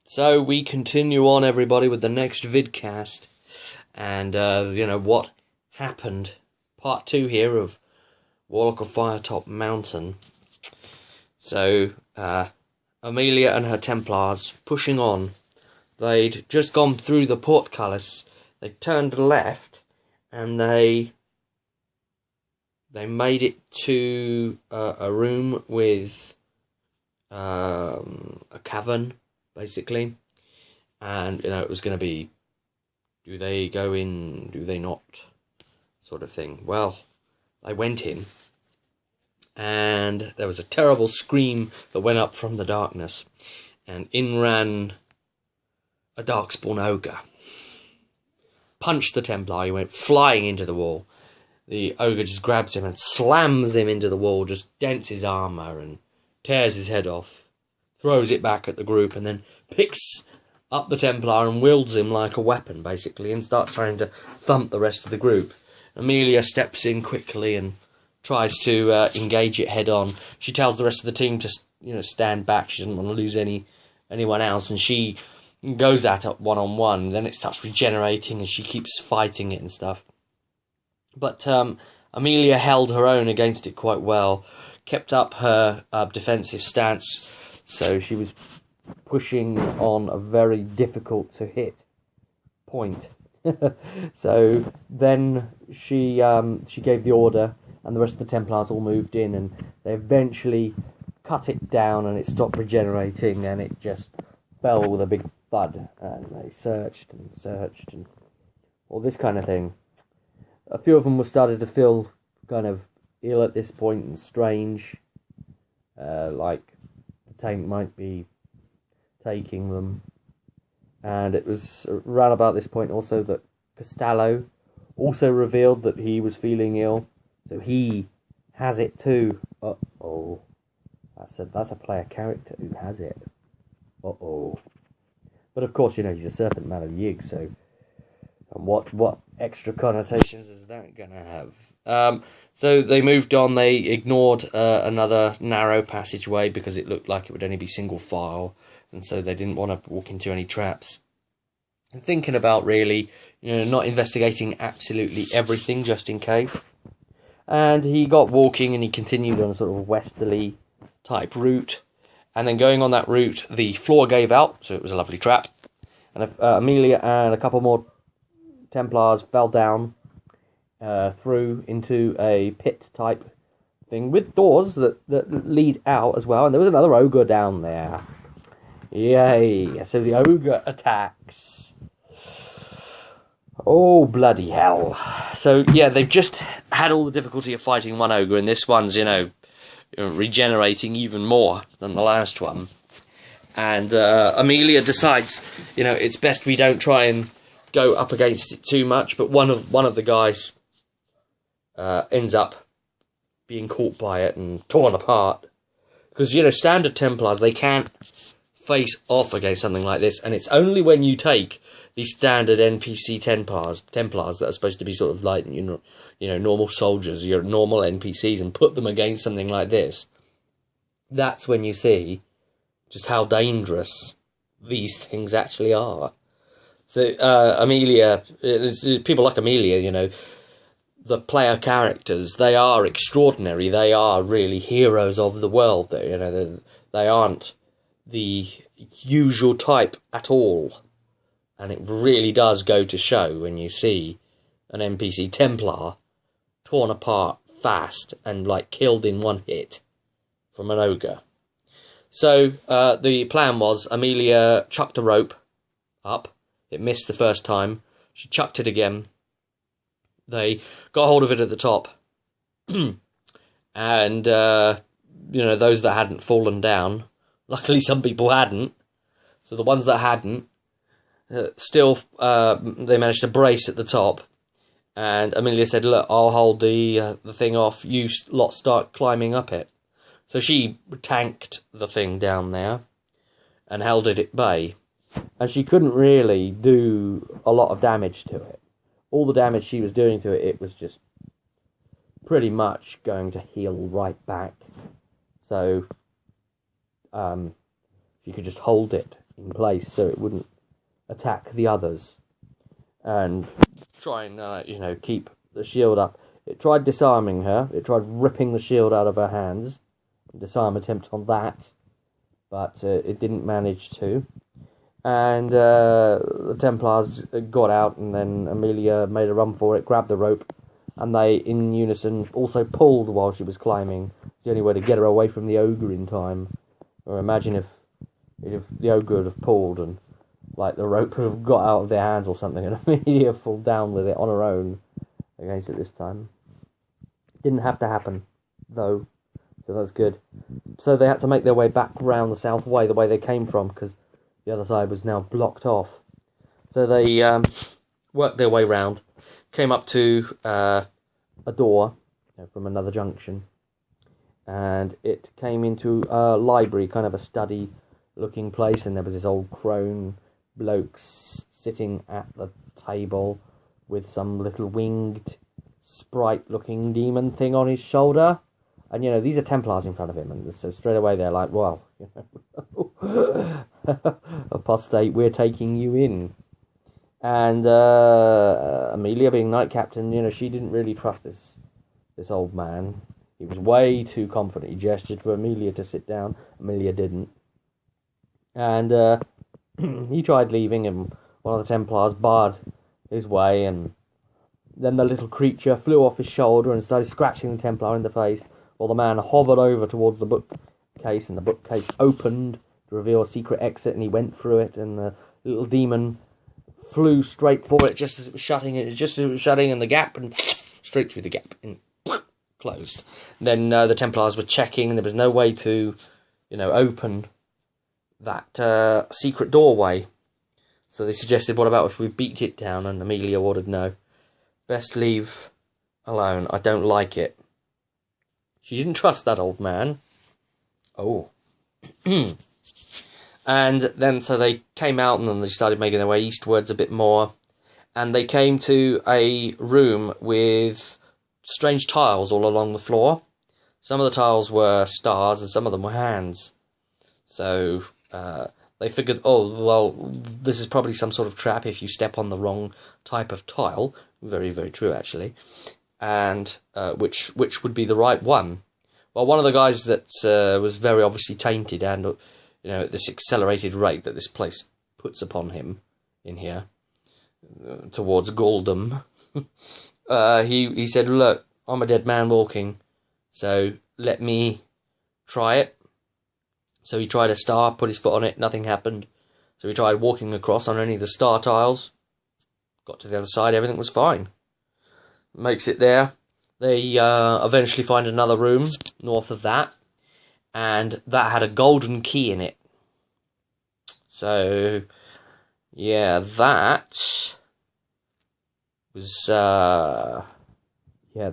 So we continue on, everybody, with the next vidcast, and what happened. Part 2 here of Warlock of Firetop Mountain. So Amelia and her Templars pushing on. They'd just gone through the portcullis. They turned left, and they made it to a room with a cavern, basically, and it was going to be, do they go in, do they not, sort of thing. Well, they went in, and there was a terrible scream that went up from the darkness, and in ran a darkspawn ogre. Punched the Templar, he went flying into the wall. The ogre just grabs him and slams him into the wall, just dents his armour and tears his head off, throws it back at the group, and then picks up the Templar and wields him like a weapon, basically, and starts trying to thump the rest of the group. Amelia steps in quickly and tries to engage it head on. She tells the rest of the team to stand back. She doesn't want to lose anyone else, and she goes at it one-on-one. Then it starts regenerating, and she keeps fighting it and stuff. But Amelia held her own against it quite well, kept up her defensive stance, so she was pushing on a very difficult to hit point. So then she gave the order, and the rest of the Templars all moved in, and they eventually cut it down, and it stopped regenerating, and it just fell with a big thud, and they searched and all this kind of thing. A few of them were started to feel kind of ill at this point and strange, like the tank might be taking them. And it was around about this point also that Costello also revealed that he was feeling ill, so he has it too. Uh-oh. That's a player character who has it. Uh-oh. But of course, he's a serpent man of Yig, so... And what extra connotations is that going to have? So they moved on. They ignored another narrow passageway because it looked like it would only be single file, and so they didn't want to walk into any traps. And thinking about really, not investigating absolutely everything just in case. And he got walking, and he continued on a sort of westerly type route. And then going on that route, the floor gave out, so it was a lovely trap. And Amelia and a couple more Templars fell down through into a pit type thing with doors that lead out as well, and there was another ogre down there. Yay! So the ogre attacks. Oh, bloody hell. So yeah, they've just had all the difficulty of fighting one ogre, and this one's regenerating even more than the last one. And Amelia decides it's best we don't try and go up against it too much, but one of the guys ends up being caught by it and torn apart. Because, standard Templars, they can't face off against something like this, and it's only when you take these standard NPC Templars that are supposed to be sort of like, normal soldiers, your normal NPCs, and put them against something like this, that's when you see just how dangerous these things actually are. So, Amelia, people like Amelia, the player characters, they are extraordinary. They are really heroes of the world. They aren't the usual type at all. And it really does go to show when you see an NPC Templar torn apart fast and, killed in one hit from an ogre. So, the plan was Amelia chucked a rope up. It missed the first time. She chucked it again. They got hold of it at the top. And, those that hadn't fallen down, luckily some people hadn't. So the ones that hadn't, still, they managed to brace at the top. And Amelia said, look, I'll hold the thing off. You lot start climbing up it. So she tanked the thing down there and held it at bay. And she couldn't really do a lot of damage to it. All the damage she was doing to it, it was just pretty much going to heal right back. So she could just hold it in place so it wouldn't attack the others. And try and, keep the shield up. It tried disarming her. It tried ripping the shield out of her hands. Disarm attempt on that. But it didn't manage to. And the Templars got out, and then Amelia made a run for it, grabbed the rope, and they, in unison, also pulled while she was climbing. It's the only way to get her away from the ogre in time. Or imagine if the ogre had have pulled and the rope would have got out of their hands or something, and Amelia fall down with it on her own against it this time. Didn't have to happen, though, so that's good. So they had to make their way back round the south way, the way they came from, because the other side was now blocked off. So they worked their way round, came up to a door from another junction, and it came into a library, kind of a study-looking place, and there was this old crone bloke sitting at the table with some little winged sprite-looking demon thing on his shoulder. And, these are Templars in front of him, and so straight away they're like, well, apostate, we're taking you in. And Amelia, being Knight Captain, she didn't really trust this old man. He was way too confident. He gestured for Amelia to sit down. Amelia didn't. And he tried leaving, and one of the Templars barred his way, and then the little creature flew off his shoulder and started scratching the Templar in the face, while the man hovered over towards the bookcase, and the bookcase opened to reveal a secret exit, and he went through it, and the little demon flew straight for it just as it was shutting, in the gap, and straight through the gap, and closed. Then the Templars were checking, and there was no way to, open that secret doorway. So they suggested, what about if we beat it down? And Amelia ordered no. Best leave alone. I don't like it. She didn't trust that old man. Oh. And then so they came out, and then they started making their way eastwards a bit more. And they came to a room with strange tiles all along the floor. Some of the tiles were stars and some of them were hands. So they figured, oh, well, this is probably some sort of trap if you step on the wrong type of tile. Very, very true, actually. And which would be the right one? Well, one of the guys that was very obviously tainted, and at this accelerated rate that this place puts upon him in here, towards Galdom, he said, look, I'm a dead man walking, so let me try it. So he tried a star, put his foot on it, nothing happened. So he tried walking across on only the star tiles. Got to the other side, everything was fine. Makes it there. They eventually find another room north of that, and that had a golden key in it. So, yeah, that was, the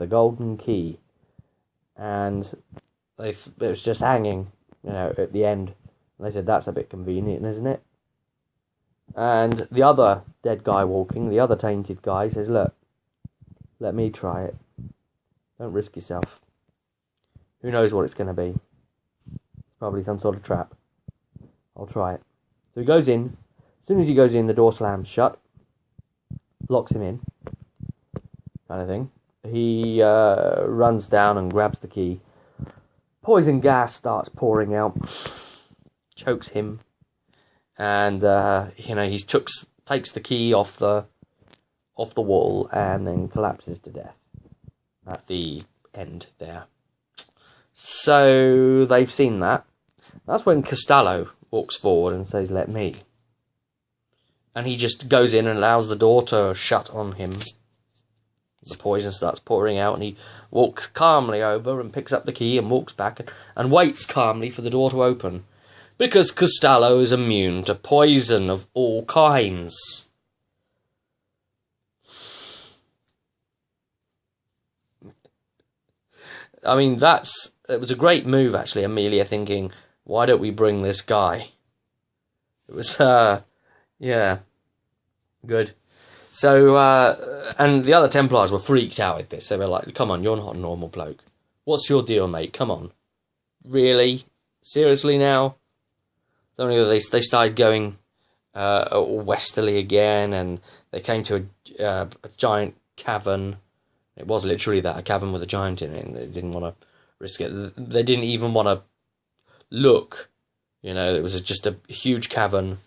golden key. And it was just hanging, at the end. And they said, that's a bit convenient, isn't it? And the other dead guy walking, the other tainted guy, says, look, let me try it. Don't risk yourself. Who knows what it's going to be? It's probably some sort of trap. I'll try it. So he goes in. As soon as he goes in, the door slams shut. Locks him in. Kind of thing. He runs down and grabs the key. Poison gas starts pouring out. Chokes him. And, he takes the key off the wall and then collapses to death at the end there. So they've seen that. That's when Costello walks forward and says, let me. And he just goes in and allows the door to shut on him. The poison starts pouring out, and he walks calmly over and picks up the key and walks back and waits calmly for the door to open. Because Costello is immune to poison of all kinds. I mean, it was a great move, actually, Amelia thinking, why don't we bring this guy? It was, good. So, and the other Templars were freaked out with this. They were like, come on, you're not a normal bloke. What's your deal, mate? Come on. Really? Seriously now? They started going westerly again, and they came to a giant cavern. It was literally that, a cavern with a giant in it, and they didn't want to risk it. They didn't even want to look. It was just a huge cavern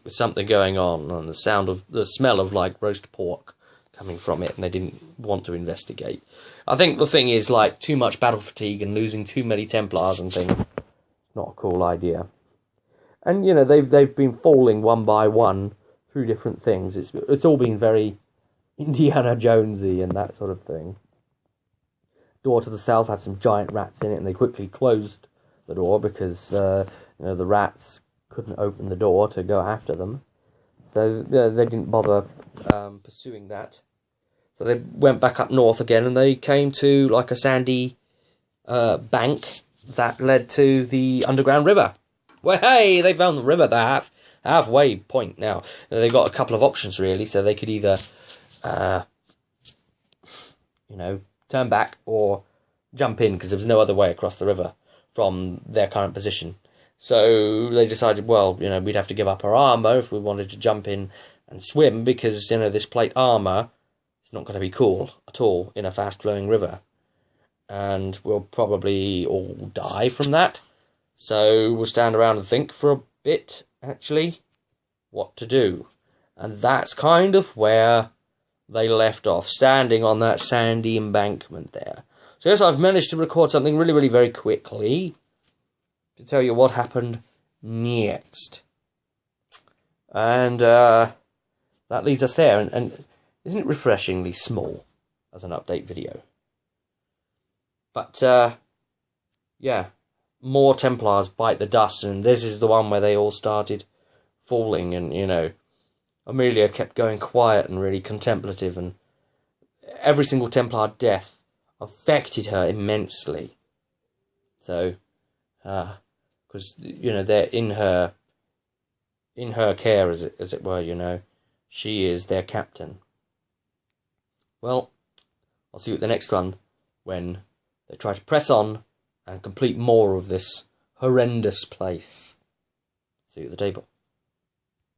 with something going on, and the smell of like roast pork coming from it, and they didn't want to investigate. I think the thing is, like, too much battle fatigue and losing too many Templars and things, not a cool idea. And they've been falling one by one through different things. It's all been very Indiana Jonesy and that sort of thing. Door to the south had some giant rats in it, and they quickly closed the door because the rats couldn't open the door to go after them. So they didn't bother pursuing that. So they went back up north again, and they came to like a sandy bank that led to the underground river. Well, hey, they found the river. They're halfway point now. They've got a couple of options, really. So they could either, turn back or jump in, because there was no other way across the river from their current position. So they decided, well, we'd have to give up our armour if we wanted to jump in and swim, because, this plate armour is not going to be cool at all in a fast-flowing river. And we'll probably all die from that. So we'll stand around and think for a bit, actually, what to do. And that's kind of where they left off, standing on that sandy embankment there. So yes, I've managed to record something really, really very quickly to tell you what happened next. And that leads us there. And isn't it refreshingly small as an update video? But, yeah, more Templars bite the dust, and this is the one where they all started falling, and, Amelia kept going quiet and really contemplative, and every single Templar death affected her immensely. So, because, they're in her care, as it were, she is their captain. Well, I'll see you at the next one, when they try to press on and complete more of this horrendous place. See you at the table.